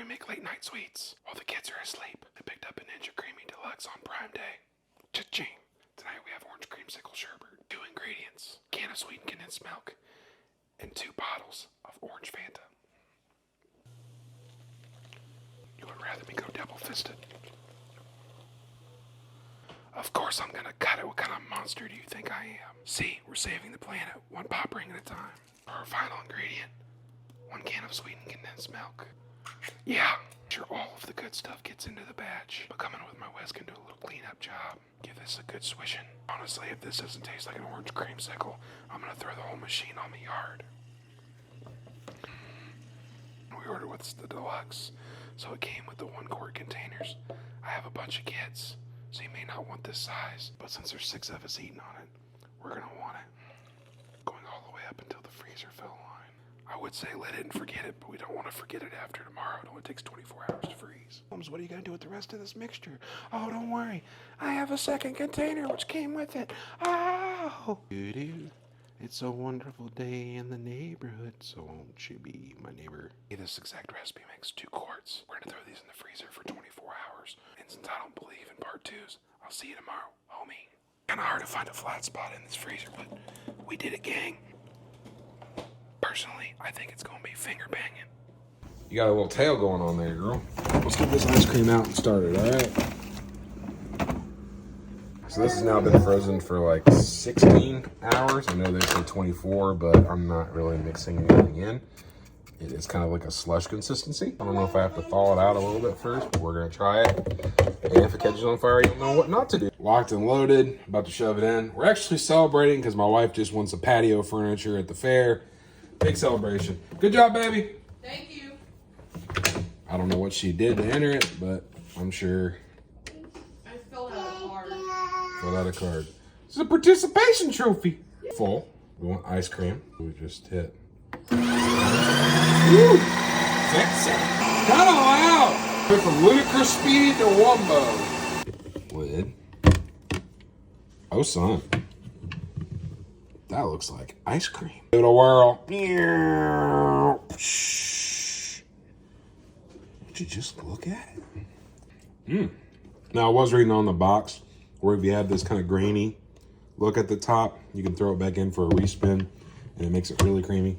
we make late night sweets while the kids are asleep. I picked up a Ninja Creami Deluxe on Prime Day. Cha-ching! Tonight we have orange creamsicle sherbet. 2 ingredients: can of sweetened condensed milk and 2 bottles of orange Fanta. You would rather me go double-fisted? Of course I'm gonna cut it. What kind of monster do you think I am? See, we're saving the planet, 1 pop ring at a time. For our final ingredient, 1 can of sweetened condensed milk. Yeah, sure all of the good stuff gets into the batch. But coming with my whisk and do a little cleanup job. Give this a good swishing. Honestly, if this doesn't taste like an orange creamsicle, I'm gonna throw the whole machine on the yard. We ordered with the deluxe, so it came with the 1-quart containers. I have a bunch of kids, so you may not want this size, but since there's 6 of us eating on it, we're gonna want it. Going all the way up until the freezer fill line. I would say let it and forget it, but we don't want to forget it after tomorrow. It only takes 24 hours to freeze. Holmes, what are you gonna do with the rest of this mixture? Oh, don't worry. I have a second container which came with it. Oh! Doo-doo. It's a wonderful day in the neighborhood, so won't you be my neighbor? This exact recipe makes 2 quarts. We're gonna throw these in the freezer for 24 hours. And since I don't believe in part 2s, I'll see you tomorrow, homie. Kinda hard to find a flat spot in this freezer, but we did it, gang. Personally, I think it's gonna be finger banging. You got a little tail going on there, girl. Let's get this ice cream out and started, all right? So this has now been frozen for like 16 hours. I know they say 24, but I'm not really mixing anything in. It is kind of like a slush consistency. I don't know if I have to thaw it out a little bit first, but we're gonna try it. And if it catches on fire, you'll know what not to do. Locked and loaded, about to shove it in. We're actually celebrating because my wife just won some patio furniture at the fair. Big celebration. Good job, baby. Thank you. I don't know what she did to enter it, but I'm sure. I filled out a card. Fill out a card. This is a participation trophy. Full. We want ice cream. We just hit. Woo! Sexy. Kind of loud. Went from ludicrous speed to wumbo. Lid. Oh, son. That looks like ice cream. Give it a whirl. Would you just look at it? Now, I was reading on the box where if you have this kind of grainy look at the top, you can throw it back in for a respin, and it makes it really creamy.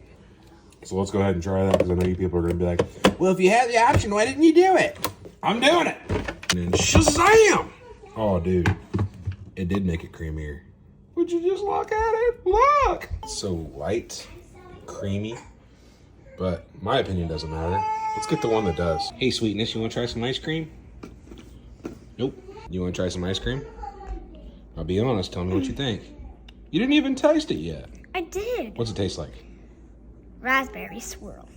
So let's go ahead and try that, because I know you people are going to be like, well, if you had the option, why didn't you do it? I'm doing it. And then shazam! Oh, dude. It did make it creamier. Would you just look at it? Look! It's so light, creamy, but my opinion doesn't matter. Let's get the one that does. Hey, sweetness, you want to try some ice cream? Nope. You want to try some ice cream? I'll be honest, tell me what you think. You didn't even taste it yet. I did. What's it taste like? Raspberry swirl.